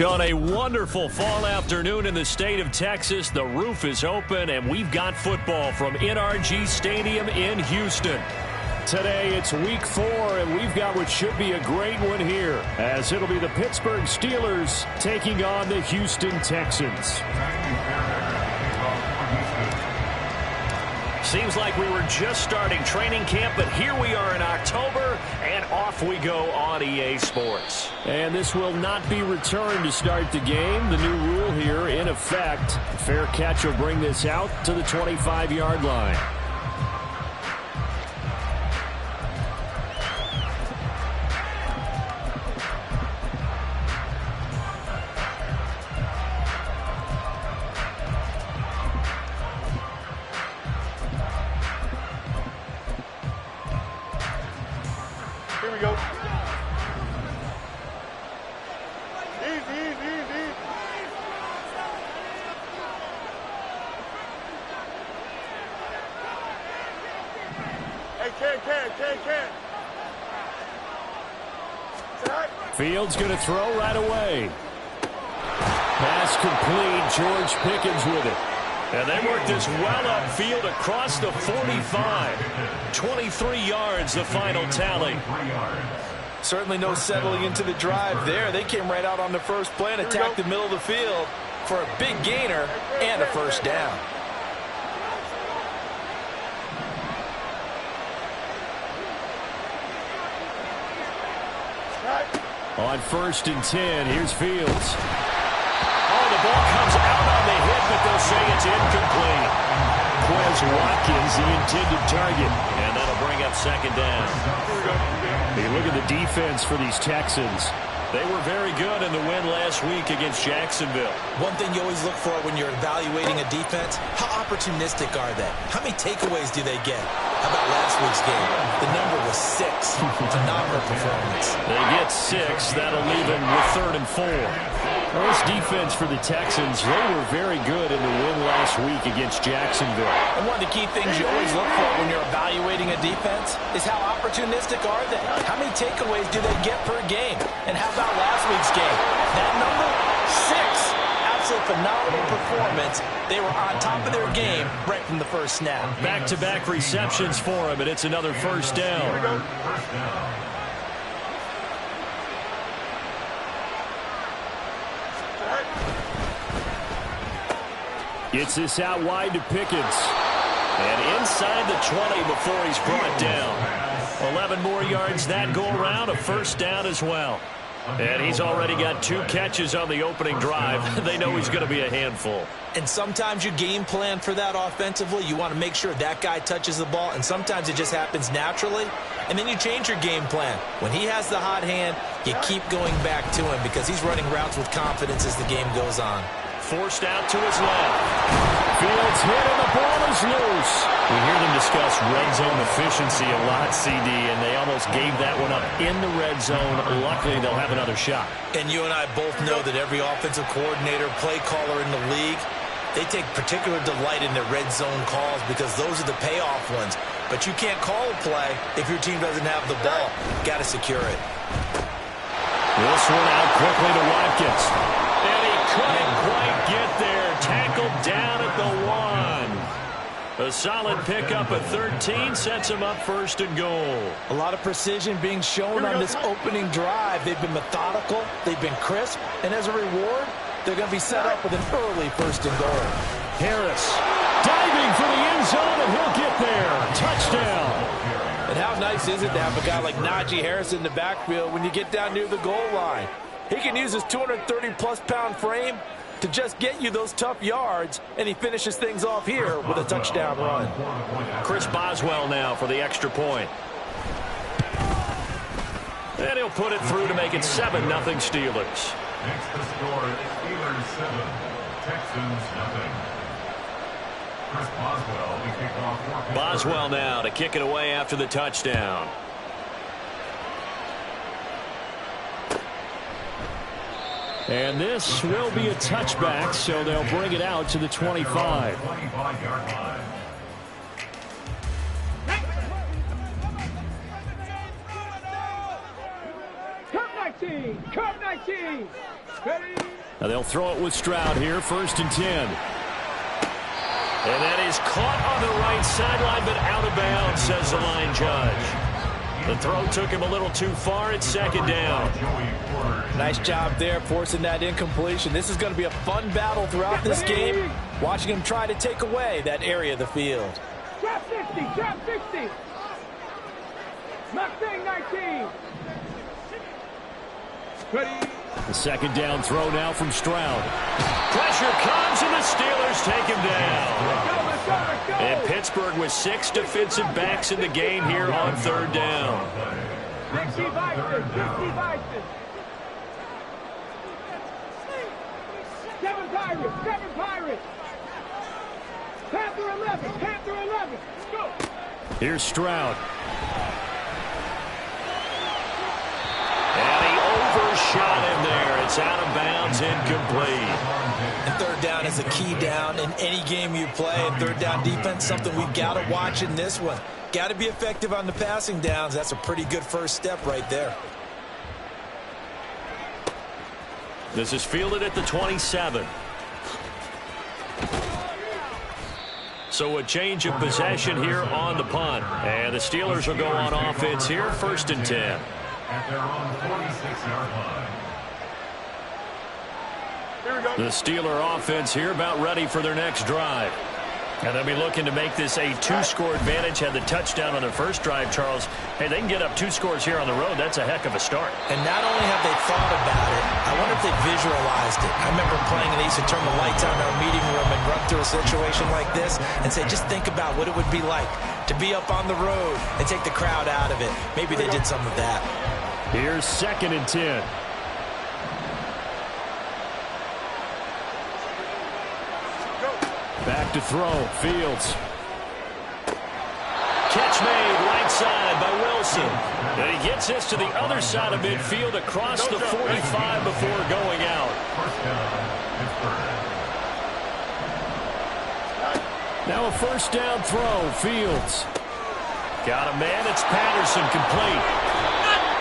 On a wonderful fall afternoon in the state of Texas, the roof is open, and we've got football from NRG Stadium in Houston. Today, it's week 4, and we've got what should be a great one here, as it'll be the Pittsburgh Steelers taking on the Houston Texans. Seems like we were just starting training camp, but here we are in October, and off we go on EA Sports. And this will not be returned to start the game. The new rule here in effect. Fair catch will bring this out to the 25-yard line. Here we go. Easy. Hey, can. Fields going to throw right away. Pass complete. George Pickens with it. And they work this well upfield across the 45. 23 yards, the final tally. Certainly no settling into the drive there. They came right out on the first play and attacked the middle of the field for a big gainer and a first down. On 1st and 10, here's Fields. Oh, the ball comes out on the hit, but they'll say it's incomplete. Quez Watkins, the intended target, and that'll bring up 2nd down. Hey, look at the defense for these Texans. They were very good in the win last week against Jacksonville. One thing you always look for when you're evaluating a defense, how opportunistic are they? How many takeaways do they get? How about last week's game? The number was 6. Phenomenal performance. They get 6. That'll leave them with 3rd and 4. Well, this defense for the Texans, they were very good in the win last week against Jacksonville. And one of the key things you always look for when you're evaluating a defense is how opportunistic are they? How many takeaways do they get per game? And how about last week's game? That number, 6. Absolute phenomenal performance. They were on top of their game right from the first snap. Back-to-back receptions for him, and it's another first down. Gets this out wide to Pickens. And inside the 20 before he's brought down. 11 more yards that go around, a first down as well. And he's already got 2 catches on the opening drive. They know he's going to be a handful. And sometimes you game plan for that offensively. You want to make sure that guy touches the ball, and sometimes it just happens naturally. And then you change your game plan. When he has the hot hand, you keep going back to him because he's running routes with confidence as the game goes on. Forced out to his left. Fields hit and the ball is loose. We hear them discuss red zone efficiency a lot, CD, and they almost gave that one up in the red zone. Luckily, they'll have another shot. And you and I both know that every offensive coordinator, play caller in the league, they take particular delight in their red zone calls because those are the payoff ones. But you can't call a play if your team doesn't have the ball. Got to secure it. This one out quickly to Watkins. And he couldn't quite get there. Tackled down at the 1. A solid pickup at 13 sets him up 1st and goal. A lot of precision being shown on this opening drive. They've been methodical. They've been crisp. And as a reward, they're going to be set up with an early 1st and goal. Harris diving for the end zone, and he'll get there. Touchdown. And how nice is it to have a guy like Najee Harris in the backfield when you get down near the goal line? He can use his 230-plus pound frame to just get you those tough yards, and he finishes things off here with a touchdown run. Chris Boswell now for the extra point. And he'll put it through to make it 7-0 Steelers. Next to score, Steelers 7, Texans 0. Chris Boswell, we kick off. Boswell now to kick it away after the touchdown. And this will be a touchback, so they'll bring it out to the 25. 25-yard line. Turn 19. 19. Come 19. Ready? Now they'll throw it with Stroud here, 1st and 10. And that is caught on the right sideline, but out of bounds, says the line judge. The throw took him a little too far. It's 2nd down. Nice job there forcing that incompletion. This is going to be a fun battle throughout this game, watching him try to take away that area of the field. Drop 60. Drop 60. Mustang 19. Ready? The 2nd down throw now from Stroud. Pressure comes, and the Steelers take him down. Let's go, let's go, let's go. And Pittsburgh with 6 defensive backs in the game here on 3rd down. 60 Vikings. 60 Vikings. 7 Pirates. 7 Pirates. Panther 11. Panther 11. Go. Here's Stroud. And he overshot him there. It's out of bounds, incomplete. And 3rd down is a key down in any game you play. And 3rd down defense, something we've got to watch in this one. Got to be effective on the passing downs. That's a pretty good first step right there. This is fielded at the 27. So a change of possession here on the punt. And the Steelers will go on offense here, 1st and 10. At their own 46-yard line. Here we go. The Steeler offense here about ready for their next drive. And they'll be looking to make this a 2-score advantage. Had the touchdown on their first drive, Charles. Hey, they can get up 2 scores here on the road. That's a heck of a start. And not only have they thought about it, I wonder if they visualized it. I remember playing, and they used to turn the lights on in our meeting room and run through a situation like this and say, just think about what it would be like to be up on the road and take the crowd out of it. Maybe they did some of that. Here's 2nd and 10. Back to throw. Fields. Catch made right side by Wilson. And he gets this to the other side of midfield across the 45 before going out. Now a 1st down throw. Fields. Got a man. It's Patterson, complete.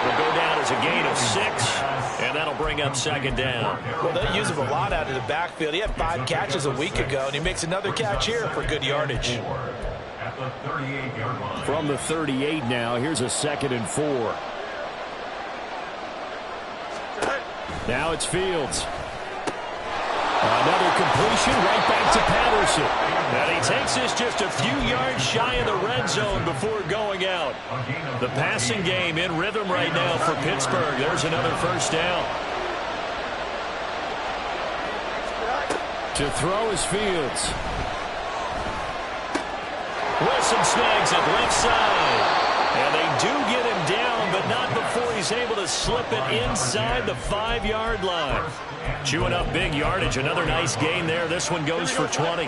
Will go down as a gain of 6, and that'll bring up 2nd down. Well, they use him a lot out of the backfield. He had 5 catches a week ago, and he makes another catch here for good yardage. At the 38-yard line. From the 38 now, here's a 2nd and 4. Now it's Fields. Another completion right back to Patterson. And he takes this just a few yards shy of the red zone before going out. The passing game in rhythm right now for Pittsburgh. There's another 1st down. To throw is Fields. Wilson snags it left side. And they do get him down, but not before he's able to slip it inside the 5-yard line. Chewing up big yardage. Another nice gain there. This one goes for 20.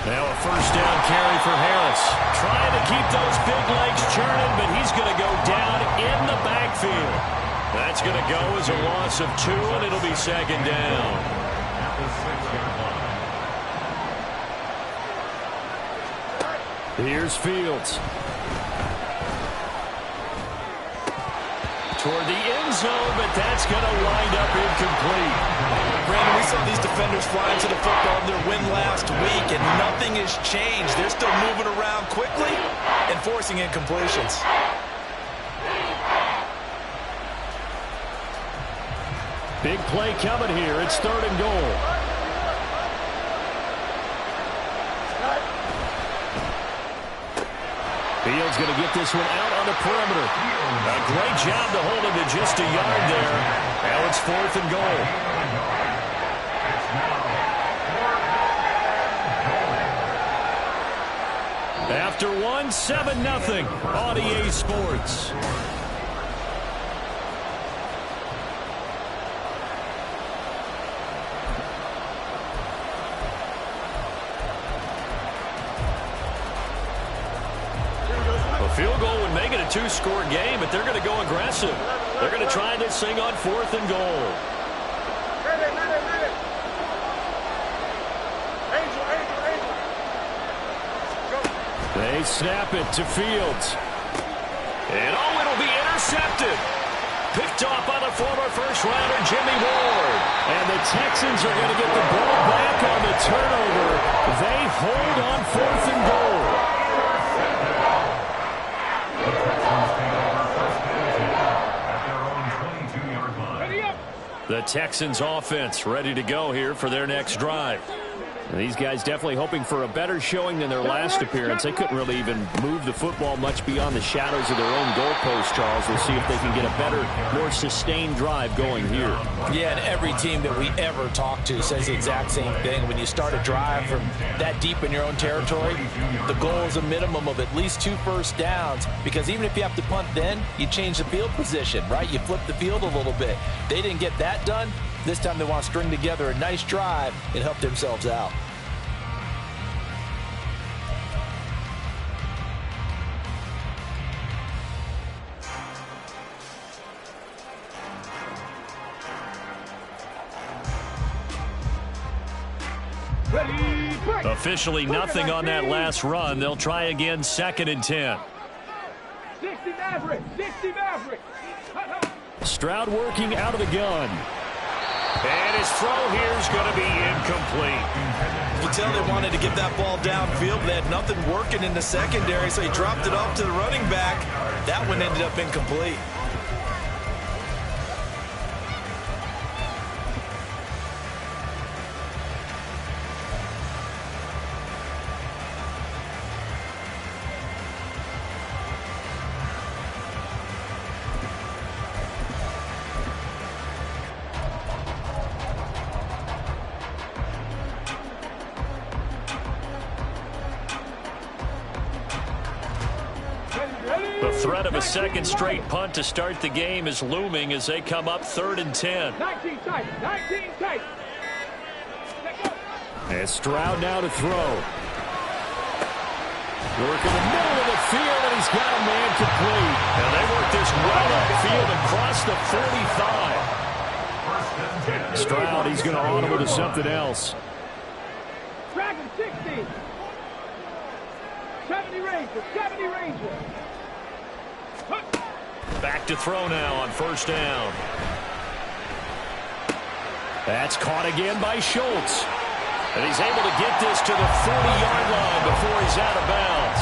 Now a 1st down carry for Harris. Trying to keep those big legs churning, but he's going to go down in the backfield. That's going to go as a loss of 2, and it'll be 2nd down. At the 6-yard line. Here's Fields. Toward the end zone, but that's going to wind up incomplete. Brandon, we saw these defenders fly into the football in their win last week, and nothing has changed. They're still moving around quickly and forcing incompletions. Big play coming here. It's 3rd and goal. Fields going to get this one out on the perimeter. A great job to hold him to just a yard there. Now it's 4th and goal. After 1, 7-0 on EA Sports. Field goal would make it a 2-score game, but they're going to go aggressive. They're going to try this thing on 4th and goal. Angel. Go. They snap it to Fields. And it'll be intercepted. Picked off by the former first-rounder Jimmy Ward. And the Texans are going to get the ball back on the turnover. They hold on 4th and goal. The Texans offense ready to go here for their next drive. And these guys definitely hoping for a better showing than their last appearance. They couldn't really even move the football much beyond the shadows of their own goalpost, Charles. We'll see if they can get a better, more sustained drive going here. Yeah, and every team that we ever talk to says the exact same thing. When you start a drive from that deep in your own territory, the goal is a minimum of at least 2 first downs, because even if you have to punt then, you change the field position, right? You flip the field a little bit. They didn't get that done. This time they want to string together a nice drive and help themselves out. Officially nothing on that last run. They'll try again, 2nd and 10. 60 Maverick, 60 Maverick. Stroud working out of the gun. And his throw here is going to be incomplete. You can tell they wanted to get that ball downfield, but they had nothing working in the secondary, so he dropped it off to the running back. That one ended up incomplete. The threat of a second straight punt to start the game is looming as they come up 3rd and 10. 19 tight, 19 tight. And Stroud now to throw. Work in the middle of the field, and he's got a man complete. And they work this well upfield across the 45. Stroud, he's going to audible to something else. Dragon 60. 70 Ranger, 70 Ranger. Back to throw now on 1st down. That's caught again by Schultz. And he's able to get this to the 40-yard line before he's out of bounds.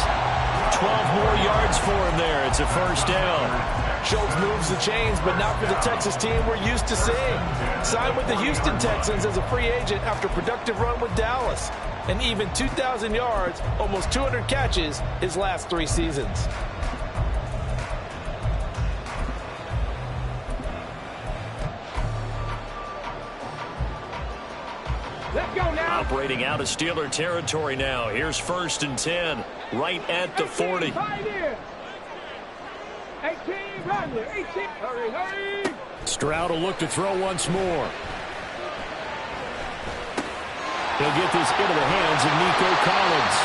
12 more yards for him there. It's a 1st down. Schultz moves the chains, but not for the Texas team we're used to seeing. Signed with the Houston Texans as a free agent after a productive run with Dallas. And even 2,000 yards, almost 200 catches his last 3 seasons. Let's go now. Operating out of Steeler territory now. Here's 1st and 10, right at the 40. 18, 18, hurry. Stroud will look to throw once more. He'll get this into the hands of Nico Collins.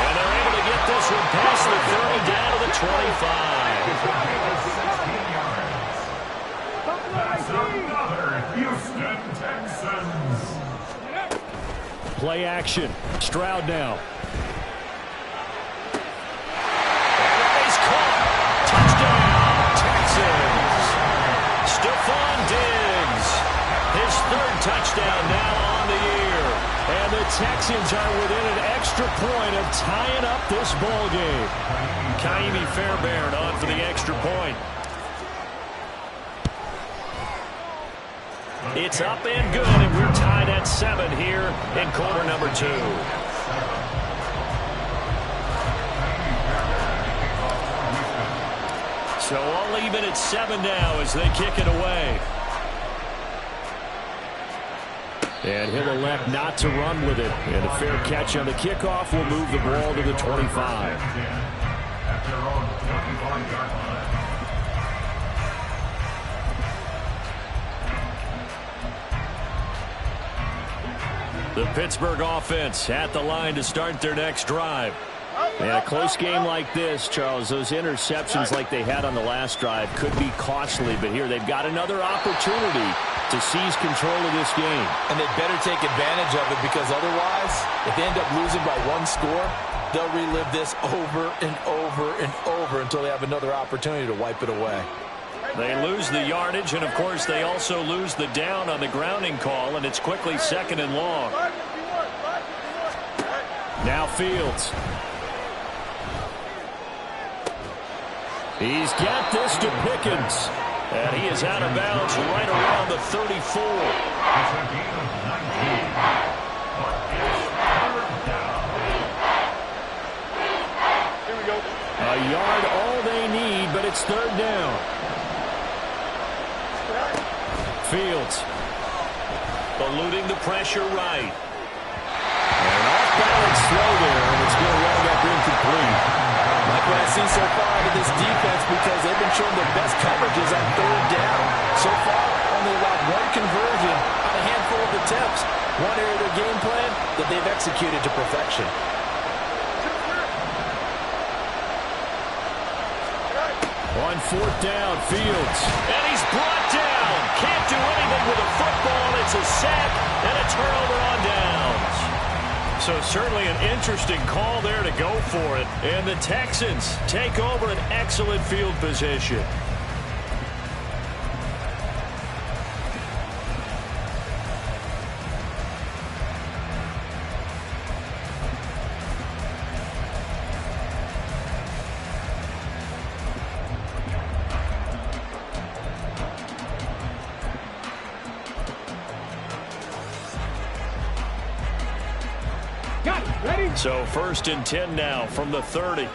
And they're able to get this one past the 30 down to the 25. That's another Houston Texans. Play action. Stroud now. And he's caught. Touchdown, Texans. Stephon Diggs. His 3rd touchdown now on the year. And the Texans are within an extra point of tying up this ball game. Ka'imi Fairbairn on for the extra point. It's up and good, and we're tied at 7 here in quarter number 2. So all even at 7 now as they kick it away. And he'll elect not to run with it. And a fair catch on the kickoff will move the ball to the 25. At their own 25-yard line. The Pittsburgh offense at the line to start their next drive. And a close game like this, Charles, those interceptions like they had on the last drive could be costly. But here they've got another opportunity to seize control of this game. And they better take advantage of it, because otherwise, if they end up losing by one score, they'll relive this over and over and over until they have another opportunity to wipe it away. They lose the yardage, and of course they also lose the down on the grounding call, and it's quickly 2nd and long. Now Fields. He's got this to Pickens. And he is out of bounds right around the 34. It's a gain of 19. But it's third down. Here we go. A yard all they need, but it's 3rd down. Fields. Eluding the pressure right. And an off-balance throw there, and it's going to wind up incomplete. Like what I've seen so far out of this defense, because they've been showing their best coverages on 3rd down. So far, only allowed one conversion on a handful of attempts. One area of their game plan that they've executed to perfection. On 4th down, Fields. And he's brought down. Can't do anything with a football. It's a sack and a turnover on downs. So certainly an interesting call there to go for it. And the Texans take over an excellent field position. So 1st and 10 now from the 30.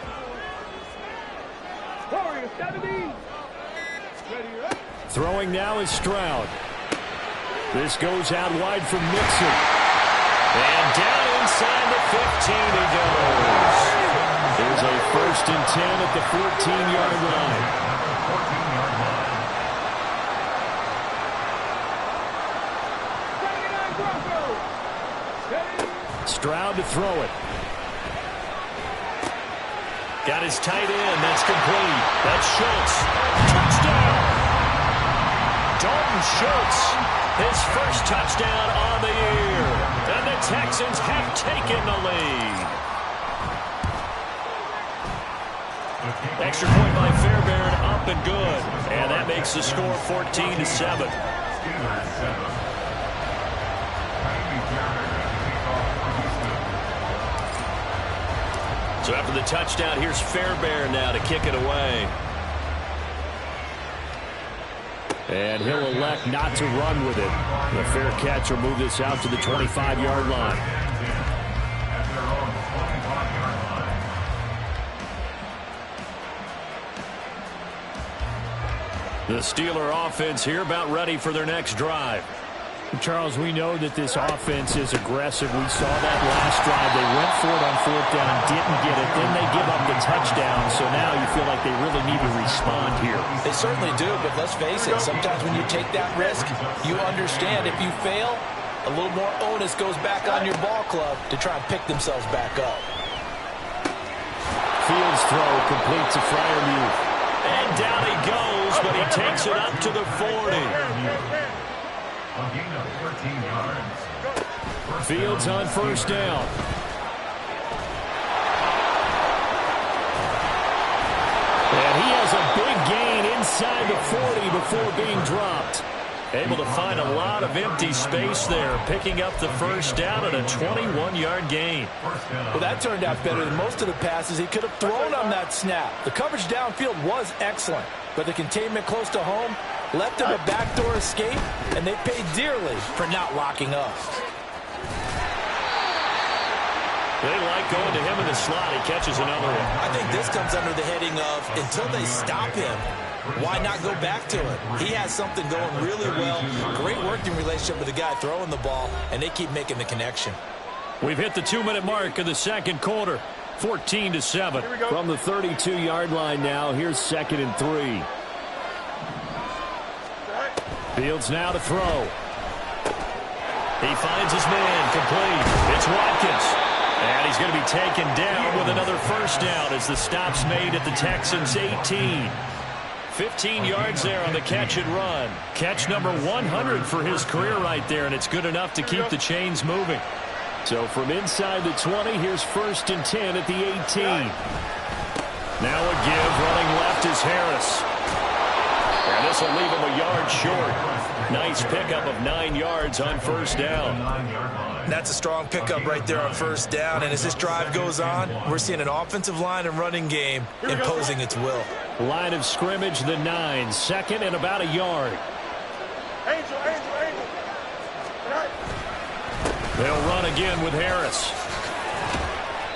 Warrior 70. Ready, right? Throwing now is Stroud. This goes out wide from Mixon. And down inside the 15 he goes. There's a 1st and 10 at the 14-yard line. 14-yard line. 79 Broncos. Ready? Stroud to throw it. Got his tight end. That's complete. That's Schultz. Touchdown! Dalton Schultz, his first touchdown on the year. And the Texans have taken the lead. Extra point by Fairbairn, up and good. And that makes the score 14-7. Steelers 7. So after the touchdown, here's Fairbairn now to kick it away. And he'll elect not to run with it. The fair catch will move this out to the 25-yard line. At their own 25-yard line. The Steeler offense here about ready for their next drive. Charles, we know that this offense is aggressive. We saw that last drive. They went for it on 4th down, didn't get it. Then they give up the touchdown. So now you feel like they really need to respond here. They certainly do, but let's face it, sometimes when you take that risk, you understand if you fail, a little more onus goes back on your ball club to try and pick themselves back up. Fields throw complete to Freiermuth. And down he goes, but he takes it up to the 40. A gain of 13 yards. Fields on 1st down. And he has a big gain inside the 40 before being dropped. Able to find a lot of empty space there, picking up the 1st down and a 21-yard gain. Well, that turned out better than most of the passes he could have thrown on that snap. The coverage downfield was excellent, but the containment close to home left him a backdoor escape, and they paid dearly for not locking up. They like going to him in the slot. He catches another one. I think this comes under the heading of, until they stop him, why not go back to it? He has something going really well. Great working relationship with the guy throwing the ball, and they keep making the connection. We've hit the 2-minute mark of the 2nd quarter. 14-7. From the 32-yard line now, here's 2nd and 3. Fields now to throw. He finds his man, complete. It's Watkins. And he's going to be taken down with another 1st down as the stop's made at the Texans' 18. 15 yards there on the catch and run. Catch number 100 for his career right there, and it's good enough to keep the chains moving. So from inside the 20, here's 1st and 10 at the 18. Now a give, running left is Harris. And this will leave him a yard short. Nice pickup of 9 yards on 1st down. That's a strong pickup right there on 1st down. And as this drive goes on, we're seeing an offensive line and running game imposing its will. Line of scrimmage, the 9. 2nd and about a yard. Angel. They'll run again with Harris.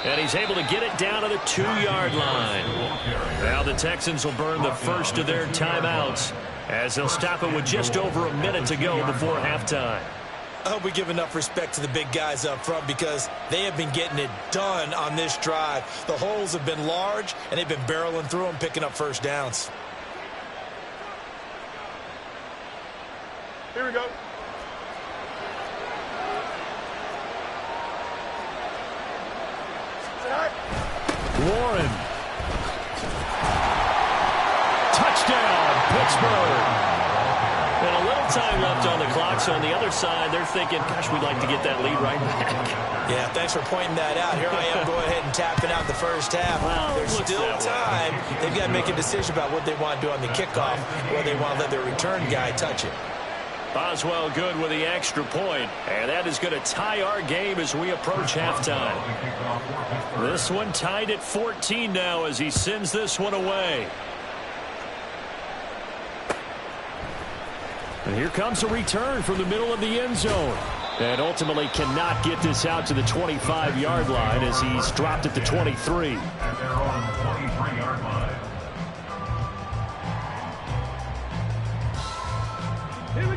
And he's able to get it down to the 2-yard line. Now the Texans will burn the first of their timeouts as they'll stop it with just over a minute to go before halftime. I hope we give enough respect to the big guys up front because they have been getting it done on this drive. The holes have been large, and they've been barreling through them, picking up 1st downs. Here we go. Warren. Touchdown, Pittsburgh. And a little time left on the clock, so on the other side, they're thinking, gosh, we'd like to get that lead right back. Yeah, thanks for pointing that out. Here I am going ahead and tapping out the 1st half. Well, there's still time. They've got to make a decision about what they want to do on the kickoff, or they want to let their return guy touch it. Boswell good with the extra point, and that is going to tie our game as we approach halftime. This one tied at 14 now as he sends this one away. And here comes a return from the middle of the end zone. And ultimately cannot get this out to the 25-yard line as he's dropped at the 23. At their own 23-yard line.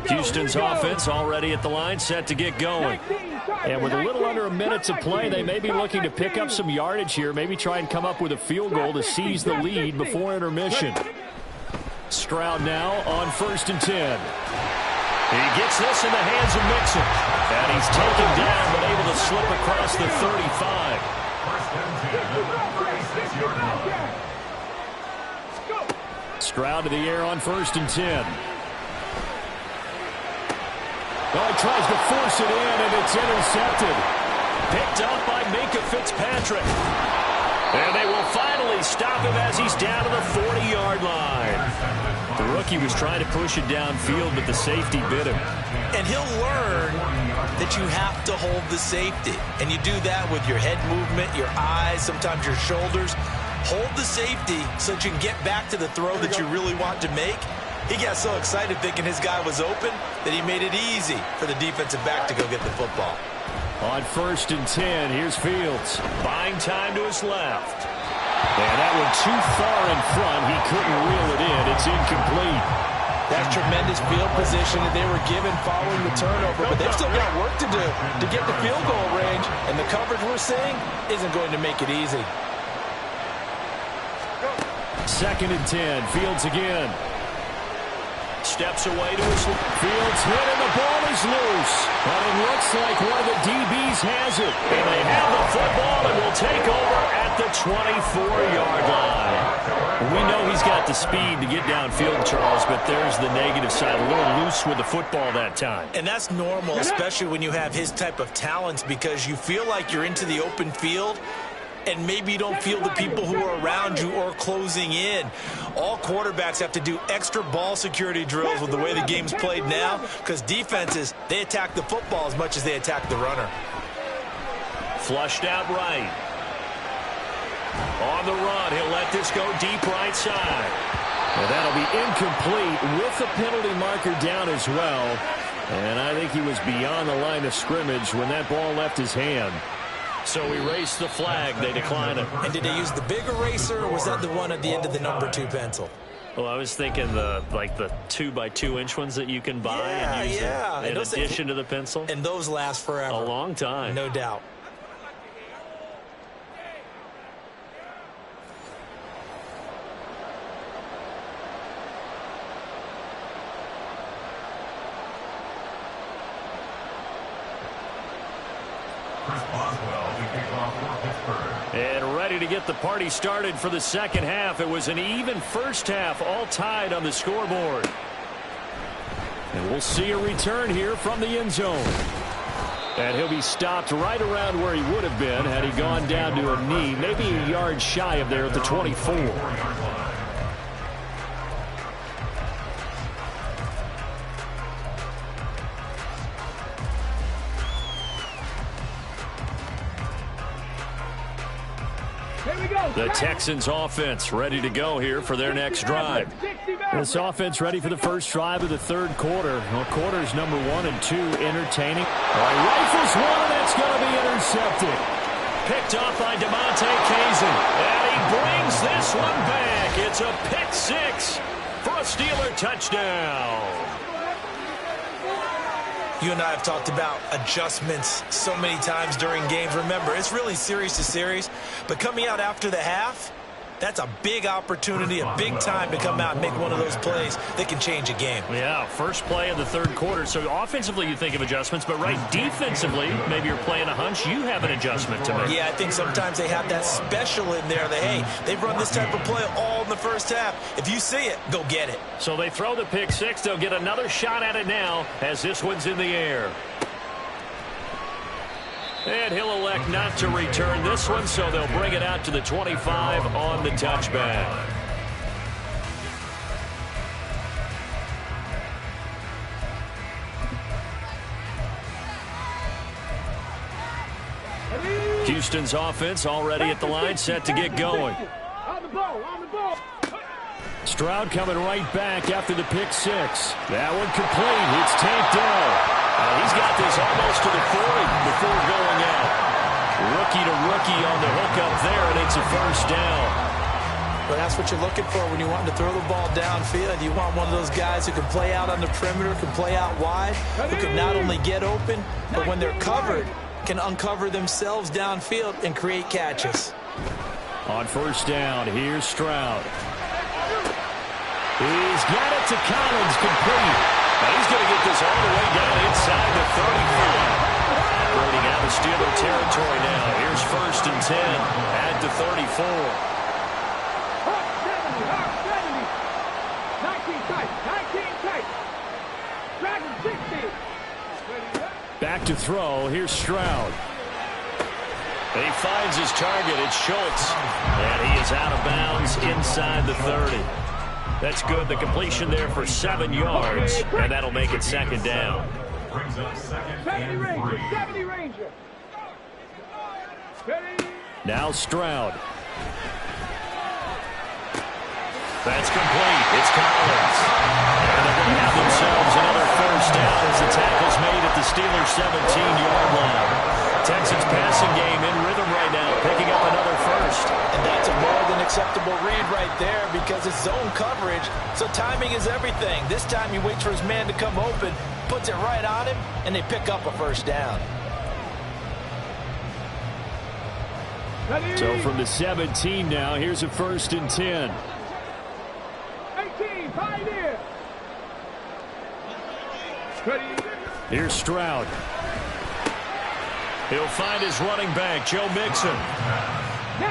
Houston's offense already at the line, set to get going. And with a little under a minute to play, they may be looking to pick up some yardage here, maybe try and come up with a field goal to seize the lead before intermission. Stroud now on 1st and 10. He gets this in the hands of Mixon. And he's taken down but able to slip across the 35. 1st and 10, 36-yard line. Stroud to the air on 1st and 10. Well, he tries to force it in, and it's intercepted. Picked up by Minkah Fitzpatrick. And they will finally stop him as he's down to the 40-yard line. The rookie was trying to push it downfield, but the safety bit him. And he'll learn that you have to hold the safety. And you do that with your head movement, your eyes, sometimes your shoulders. Hold the safety so that you can get back to the throw that you really want to make. He got so excited thinking his guy was open that he made it easy for the defensive back to go get the football. On 1st and 10, here's Fields. Buying time to his left. And that one too far in front. He couldn't reel it in. It's incomplete. That's tremendous field position that they were given following the turnover, but they've still got work to do to get the field goal range, and the coverage we're seeing isn't going to make it easy. 2nd and 10, Fields again. Steps away to his Fields hit, and the ball is loose. But it looks like one of the DBs has it. And they have the football and will take over at the 24-yard line. We know he's got the speed to get downfield, Charles, but there's the negative side. A little loose with the football that time. And that's normal, especially when you have his type of talents, because you feel like you're into the open field, and maybe you don't feel the people who are around you or closing in. All quarterbacks have to do extra ball security drills with the way the game's played now, because defenses, they attack the football as much as they attack the runner. Flushed out right. On the run, he'll let this go deep right side. And that'll be incomplete with the penalty marker down as well. And I think he was beyond the line of scrimmage when that ball left his hand. So erase the flag. They decline it. And did they use the big eraser, or was that the one at the end of the number 2 pencil? Well, I was thinking the 2-by-2-inch ones that you can buy and use in addition to the pencil. And those last forever. A long time. No doubt. Chris Boswell to kick off for Pittsburgh. And ready to get the party started for the second half. It was an even first half, all tied on the scoreboard. And we'll see a return here from the end zone. And he'll be stopped right around where he would have been had he gone down to a knee, maybe a yard shy of there at the 24. The Texans offense ready to go here for their next drive. This offense ready for the first drive of the third quarter. Well, quarters number 1 and 2 entertaining. Rifles one, and that's going to be intercepted. Picked off by DeMonte Kazin. And he brings this one back. It's a pick six for a Steeler touchdown. You and I have talked about adjustments so many times during games. Remember, it's really series to series. But coming out after the half, that's a big opportunity, a big time to come out and make one of those plays that can change a game. Yeah, first play of the third quarter. So offensively you think of adjustments, but right defensively, maybe you're playing a hunch. You have an adjustment to make. Yeah, I think sometimes they have that special in there that, hey, they've run this type of play all in the first half. If you see it, go get it. So they throw the pick six. They'll get another shot at it now as this one's in the air. And he'll elect not to return this one, so they'll bring it out to the 25 on the touchback. Houston's offense already at the line, set to get going. On the ball. Stroud coming right back after the pick six. That one complete. It's tanked down. He's got this almost to the 40 before going out. Rookie to rookie on the hook up there, and it's a first down. But that's what you're looking for when you want to throw the ball downfield. You want one of those guys who can play out on the perimeter, can play out wide, who can not only get open, but when they're covered, can uncover themselves downfield and create catches. On first down, here's Stroud. He's got it to Collins, complete. He's going to get this all the way down inside the 35. Operating out of Steeler territory now. Here's first and 10 at the 34. 19 tight. Back to throw. Here's Stroud. He finds his target. It's Schultz. And he is out of bounds inside the 30. That's good. The completion there for 7 yards, and that'll make it second down. Brings up second 70 and 3. Ranger. 70 Ranger. Ready? Now Stroud. That's complete. It's Collins. And they're going to have themselves another first down as the tackle's made at the Steelers' 17-yard line. Texans passing game in rhythm right now, picking up another first. And that's a more than acceptable read right there because it's zone coverage, so timing is everything. This time he waits for his man to come open, puts it right on him, and they pick up a first down. Ready? So from the 17 now, here's a first and 10. 18, Pioneer. Ready? Here's Stroud. He'll find his running back, Joe Mixon.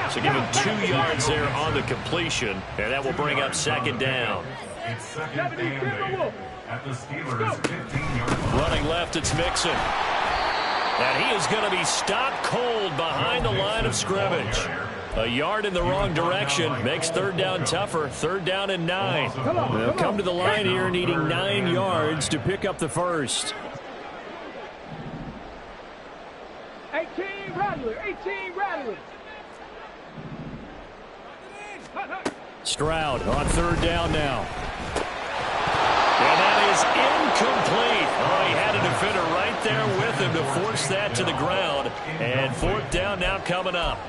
So give him 2 yards there on the completion, and that will bring up second down. It's second and 8 at the Steelers' 15-yard line. Running left, it's Mixon. And he is going to be stopped cold behind the line of scrimmage. A yard in the wrong direction makes third down tougher. Third down and 9. They'll come to the line here needing 9 yards to pick up the first. 18 Rattler. 18 Rattler. Stroud on third down now. And that is incomplete. Oh, he had a defender right there with him to force that to the ground. And fourth down now coming up.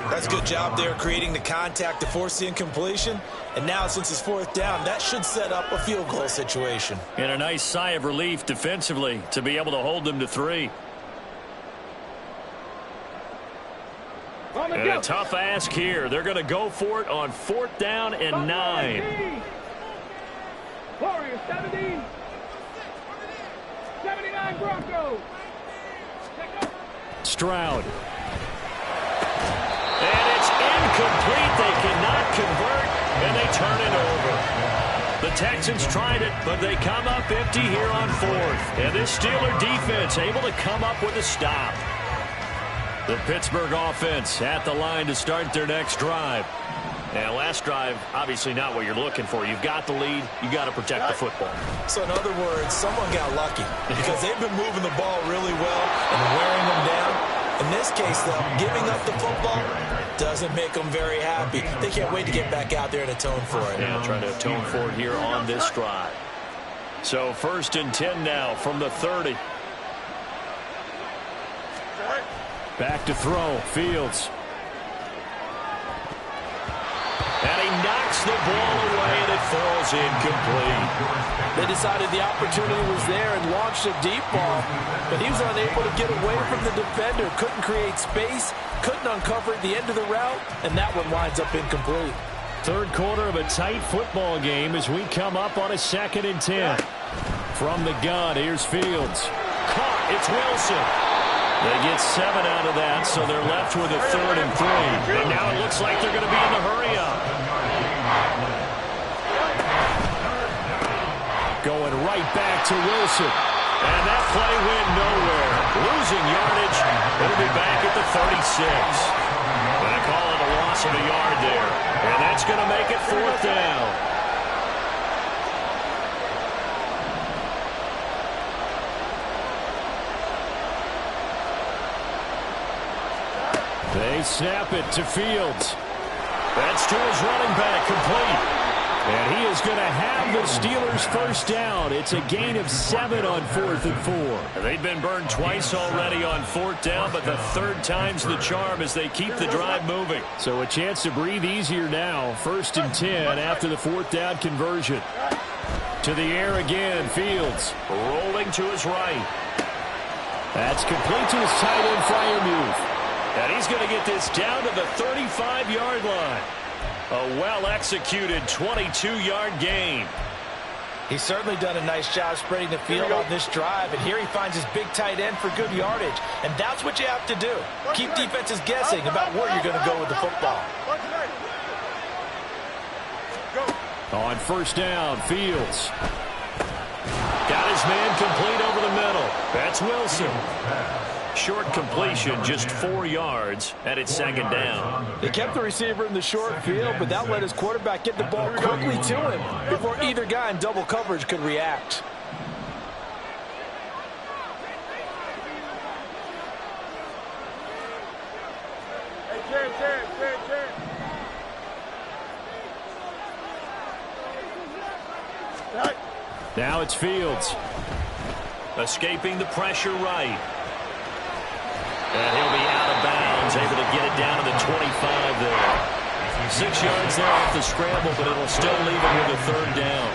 That's a good job there creating the contact to force the incompletion. And now since it's fourth down, that should set up a field goal situation. And a nice sigh of relief defensively to be able to hold them to 3. And a tough ask here. They're going to go for it on fourth down and 9. Warriors 70. 79 Broncos. Stroud. And it's incomplete. They cannot convert, and they turn it over. The Texans tried it, but they come up empty here on fourth. And this Steeler defense able to come up with a stop. The Pittsburgh offense at the line to start their next drive. And last drive, obviously not what you're looking for. You've got the lead. You've got to protect the football. So in other words, someone got lucky because they've been moving the ball really well and wearing them down. In this case, though, giving up the football doesn't make them very happy. They can't wait to get back out there and atone for it. Yeah, trying to atone for it here on this drive. So 1st and 10 now from the 30. Back to throw. Fields. And he knocks the ball away, and it falls incomplete. They decided the opportunity was there and launched a deep ball, but he was unable to get away from the defender. Couldn't create space, couldn't uncover at the end of the route, and that one winds up incomplete. Third quarter of a tight football game as we come up on a 2nd and 10. From the gun, here's Fields. Caught. It's Wilson. They get 7 out of that, so they're left with a 3rd and 3. And now it looks like they're going to be in the hurry-up. Going right back to Wilson. And that play went nowhere. Losing yardage. It'll be back at the 36. They call it a loss of a yard there. And that's going to make it 4th down. They snap it to Fields. That's to his running back, complete. And he is going to have the Steelers' first down. It's a gain of 7 on 4th and 4. They've been burned twice already on 4th down, but the 3rd time's the charm as they keep the drive moving. So a chance to breathe easier now. 1st and 10 after the 4th down conversion. To the air again, Fields. Rolling to his right. That's complete to his tight end, Freiermuth. And he's going to get this down to the 35-yard line. A well-executed 22-yard gain. He's certainly done a nice job spreading the field on this drive, and here he finds his big tight end for good yardage. And that's what you have to do. Keep defenses guessing about where you're going to go with the football. On 1st down, Fields. Got his man complete over the middle. That's Wilson. Short completion, just 4 yards, and it's 2nd down. They kept the receiver in the short field, but that let his quarterback get the ball quickly to him before either guy in double coverage could react. Now it's Fields. Escaping the pressure right. And he'll be out of bounds, able to get it down to the 25 there. 6 yards there off the scramble, but it'll still leave him with a 3rd down.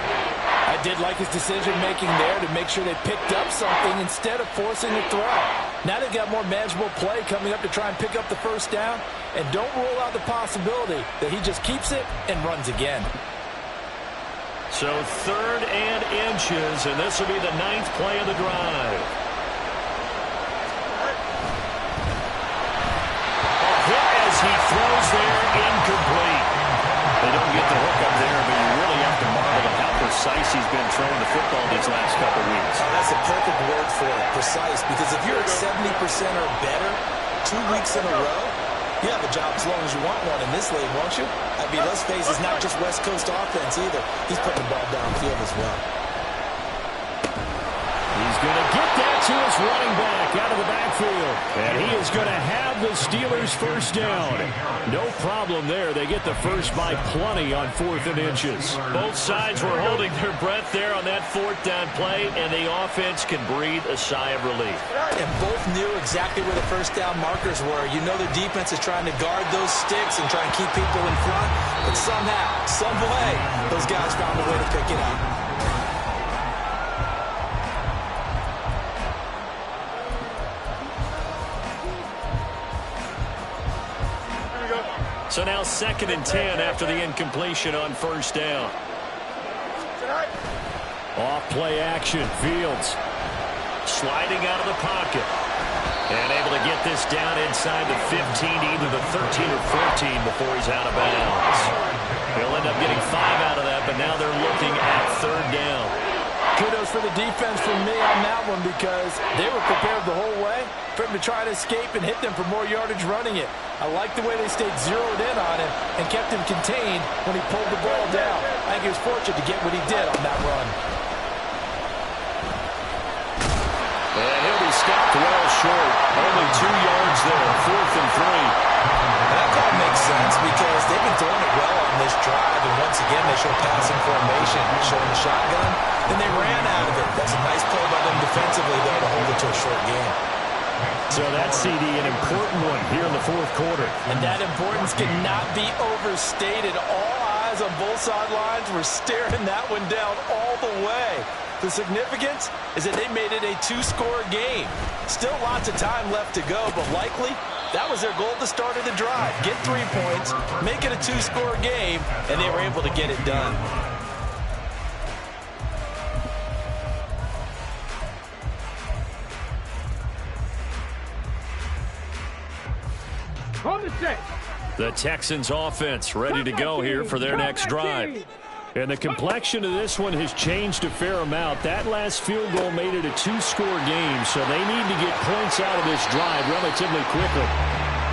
I did like his decision-making there to make sure they picked up something instead of forcing a throw. Now they've got more manageable play coming up to try and pick up the 1st down. And don't rule out the possibility that he just keeps it and runs again. So 3rd and inches, and this will be the 9th play of the drive. He throws there, incomplete. They don't get the hook up there, but you really have to marvel at how precise he's been throwing the football these last couple weeks. Oh, that's a perfect word for it, precise, because if you're at 70% or better 2 weeks in a row, you have a job as long as you want one in this league, won't you? I mean, let's face it, it's not just West Coast offense either. He's putting the ball downfield as well. He's going to get that to his running back out of the backfield. And he is going to have the Steelers' first down. No problem there. They get the first by plenty on 4th and inches. Both sides were holding their breath there on that 4th down play, and the offense can breathe a sigh of relief. And both knew exactly where the 1st down markers were. You know the defense is trying to guard those sticks and try and keep people in front. But somehow, some way, those guys found a way to pick it up. So now 2nd and 10 after the incompletion on 1st down. Off play action, Fields. Sliding out of the pocket. And able to get this down inside the 15, either the 13 or 14 before he's out of bounds. He'll end up getting 5 out of that, but now they're looking at 3rd down. Kudos for the defense from me on that one because they were prepared the whole way for him to try to escape and hit them for more yardage running it. I like the way they stayed zeroed in on him and kept him contained when he pulled the ball down. I think he was fortunate to get what he did on that run. And he'll be stopped well short. Only 2 yards there, 4th and 3. And that call makes sense because they've been throwing it well on this drive, and once again they show passing formation, showing the shotgun, and they ran out of it. That's a nice play by them defensively, though, to hold it to a short game. So that CD, an important one here in the 4th quarter. And that importance cannot be overstated. All eyes on both sidelines were staring that one down all the way. The significance is that they made it a 2-score game. Still lots of time left to go, but likely that was their goal at the start of the drive. Get 3 points, make it a 2-score game, and they were able to get it done. On the set. The Texans offense ready to go here for their next drive. And the complexion of this one has changed a fair amount. That last field goal made it a 2-score game, so they need to get points out of this drive relatively quickly.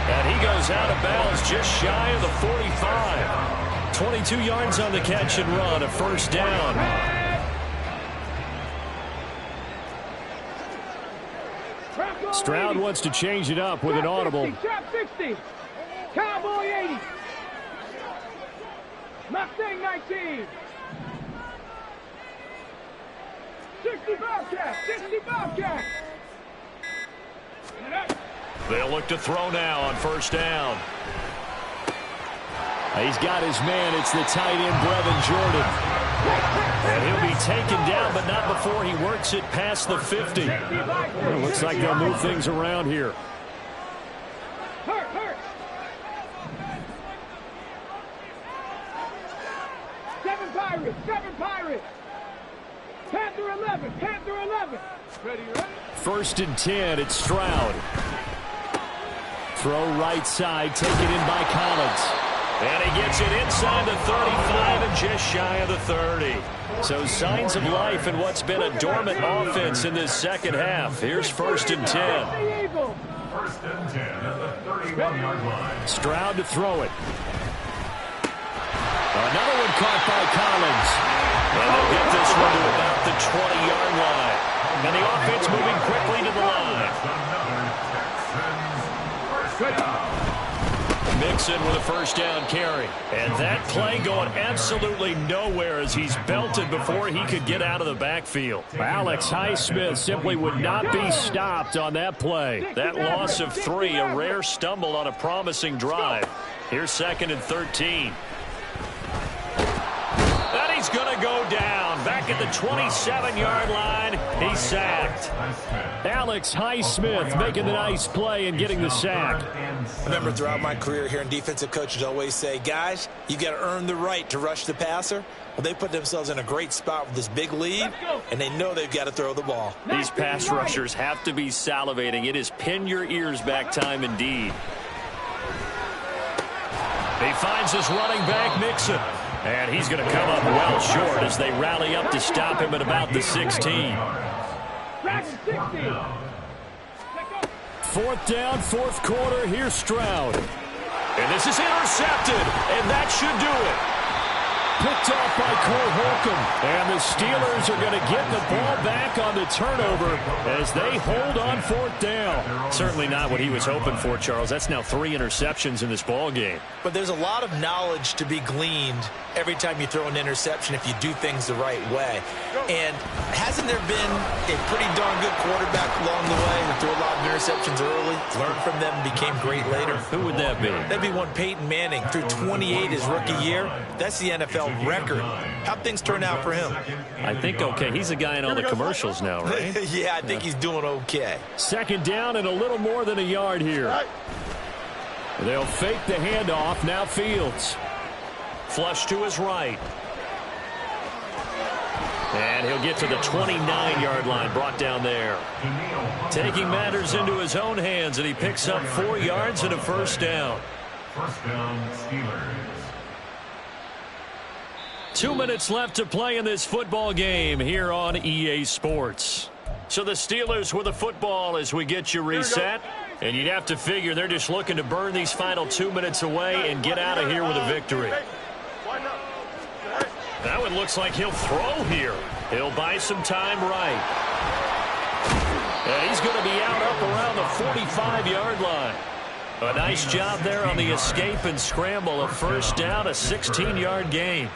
And he goes out of bounds just shy of the 45. 22 yards on the catch and run, a 1st down. Stroud wants to change it up with an audible. Trap 60. Cowboy 80. Mustang 19. 60 Bobcat. 60 Bobcat. They'll look to throw now on 1st down. He's got his man. It's the tight end, Brevin Jordan. And he'll be taken down, but not before he works it past the 50. It looks like they'll move things around here. Hurt. 7 Pirates. 7 Pirates. Panther 11. Panther 11. Ready? 1st and 10. It's Stroud. Throw right side. Taken in by Collins. And he gets it inside the 35 and just shy of the 30. So signs of life in what's been a dormant offense in this 2nd half. Here's 1st and 10. 1st and 10 at the 31-yard line. Stroud to throw it. Another one caught by Collins. And they'll get this one to about the 20-yard line. And the offense moving quickly to the line. Mixon with a 1st down carry. And that play going absolutely nowhere as he's belted before he could get out of the backfield. Alex Highsmith simply would not be stopped on that play. That loss of 3, a rare stumble on a promising drive. Here's 2nd and 13. And he's going to go down. Back at the 27-yard line, he's sacked. Alex Highsmith making the nice play and getting the sack. I remember throughout my career hearing defensive coaches always say, guys, you got to earn the right to rush the passer. Well, they put themselves in a great spot with this big lead, and they know they've got to throw the ball. These pass rushers have to be salivating. It is pin your ears back time indeed. He finds his running back, Mixon. And he's going to come up well short as they rally up to stop him at about the 16. 4th down, 4th quarter. Here's Stroud. And this is intercepted. And that should do it. Picked off by Cole Holcomb. And the Steelers are going to get the ball back on the turnover as they hold on 4th down. Certainly not what he was hoping for, Charles. That's now 3 interceptions in this ball game. But there's a lot of knowledge to be gleaned every time you throw an interception if you do things the right way. And hasn't there been a pretty darn good quarterback along the way who threw a lot of interceptions early, learned from them, and became great later? Who would that be? That'd be one Peyton Manning. Threw 28 his rookie year. That's the NFL record. How'd things turn out for him? I think okay. He's a guy in all the commercials now, right? Yeah, I think he's doing okay. 2nd down and a little more than a yard here. They'll fake the handoff. Now Fields. Flush to his right. And he'll get to the 29-yard line, brought down there. Taking matters into his own hands, and he picks up 4 yards and a first down. First down, Steelers. 2 minutes left to play in this football game here on EA Sports. So the Steelers with the football as we get you reset. And you'd have to figure they're just looking to burn these final 2 minutes away and get out of here with a victory. That one looks like he'll throw here. He'll buy some time right. And he's going to be out up around the 45-yard line. A nice job there on the escape and scramble. A first down, a 16-yard gain.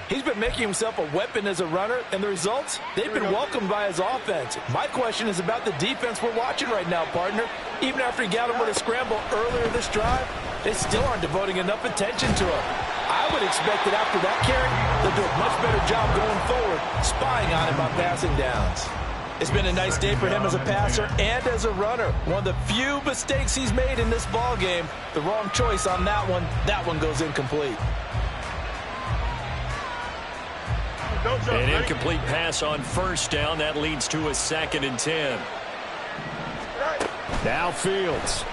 He's been making himself a weapon as a runner, and the results, they've been welcomed by his offense. My question is about the defense we're watching right now, partner. Even after he got him with a scramble earlier this drive, they still aren't devoting enough attention to him. I would expect that after that carry, they'll do a much better job going forward, spying on him on passing downs. It's been a nice day for him as a passer and as a runner. One of the few mistakes he's made in this ball game. The wrong choice on that one goes incomplete. An incomplete pass on first down. That leads to a 2nd and 10. Now Fields.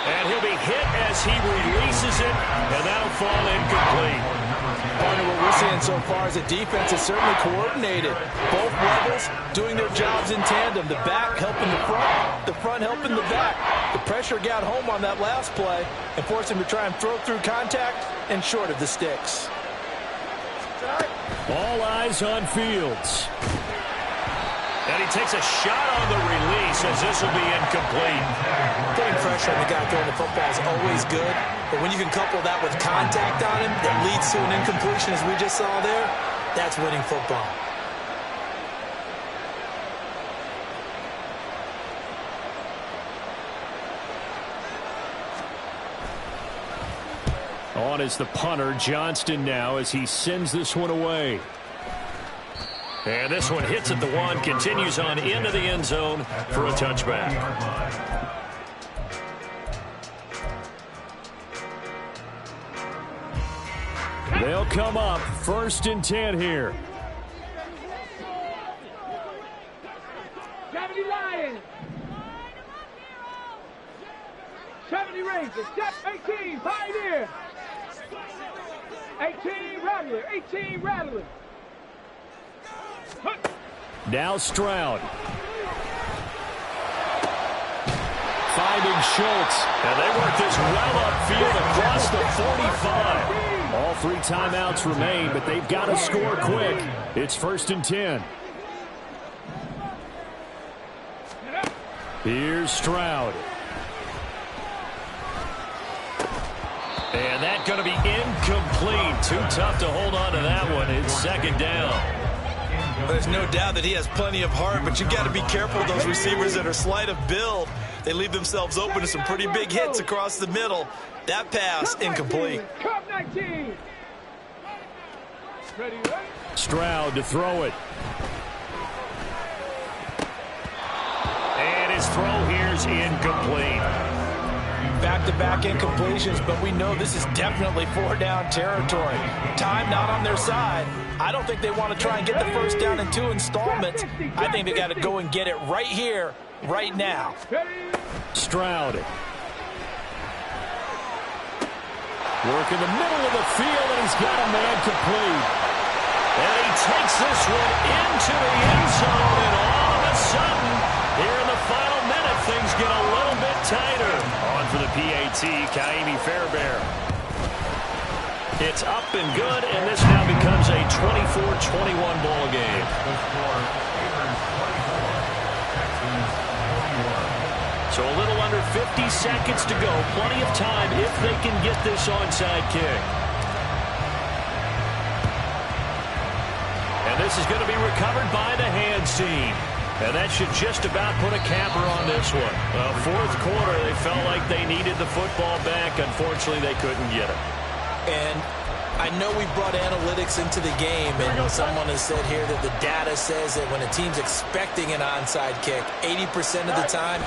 And he'll be hit as he releases it, and that'll fall incomplete. Partner, what we're seeing so far is the defense is certainly coordinated. Both levels doing their jobs in tandem. The back helping the front helping the back. The pressure got home on that last play and forced him to try and throw through contact and short of the sticks. All eyes on Fields. And he takes a shot on the release as this will be incomplete. Putting pressure on the guy throwing the football is always good, but when you can couple that with contact on him that leads to an incompletion as we just saw there, that's winning football. On is the punter, Johnston now, as he sends this one away. And this one hits at the 1, continues on into the end zone for a touchback. They'll come up 1st and 10 here. 70 Lions. 70 Rangers. Step 18, Pioneer. 18 Rattler. 18 Rattler. Now Stroud. Finding Schultz. And they work this well upfield across the 45. All 3 timeouts remain, but they've got to score quick. It's 1st and 10. Here's Stroud. And that's going to be incomplete. Too tough to hold on to that one. It's 2nd down. There's no doubt that he has plenty of heart, but you've got to be careful of those receivers that are slight of build. They leave themselves open to some pretty big hits across the middle. That pass, incomplete. Stroud to throw it. And his throw here's incomplete. Back-to-back incompletions, but we know this is definitely 4-down territory. Time not on their side. I don't think they want to try and get the first down in 2 installments. I think they got to go and get it right here, right now. Stroud. Work in the middle of the field, and he's got a man complete. And he takes this one into the end zone, and all of a sudden, here in the final minute, things get a little bit tighter. On for the PAT, Ka'imi Fairbairn. It's up and good, and this now becomes a 24-21 ball game. So a little under 50 seconds to go. Plenty of time if they can get this onside kick. And this is going to be recovered by the hands team. And that should just about put a capper on this one. Fourth quarter, they felt like they needed the football back. Unfortunately, they couldn't get it. And I know we brought analytics into the game, and someone has said here that the data says that when a team's expecting an onside kick, 80% of the time,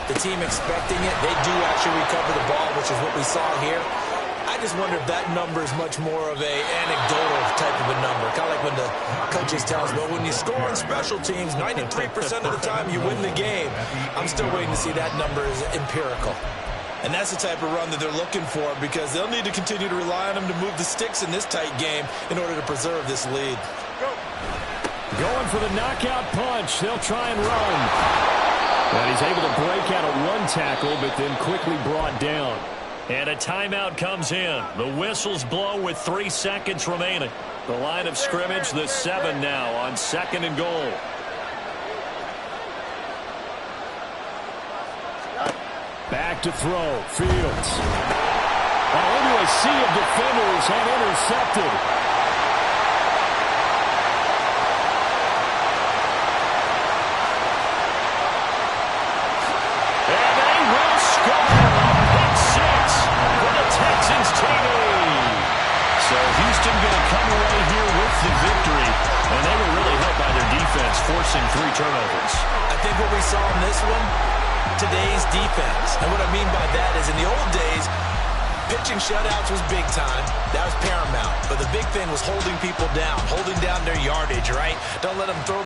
the team expecting it, they do actually recover the ball, which is what we saw here. I just wonder if that number is much more of a anecdotal type of a number, kind of like when the coaches tell us, well, when you score on special teams, 93% of the time you win the game. I'm still waiting to see that number is empirical. And that's the type of run that they're looking for, because they'll need to continue to rely on them to move the sticks in this tight game in order to preserve this lead. Going for the knockout punch. They'll try and run. And he's able to break out of one tackle, but then quickly brought down. And a timeout comes in. The whistles blow with 3 seconds remaining. The line of scrimmage, the 7 now on 2nd and goal. Back to throw. Fields. Into a sea of defenders and intercepted. And they will score. Pick 6 for the Texans TV. So Houston going to come away here with the victory. And they were really helped by their defense, forcing 3 turnovers. I think what we saw in this one, today's defense. And what I mean by that is in the old days, pitching shutouts was big time. That was paramount. But the big thing was holding people down, holding down their yardage, right? Don't let them throw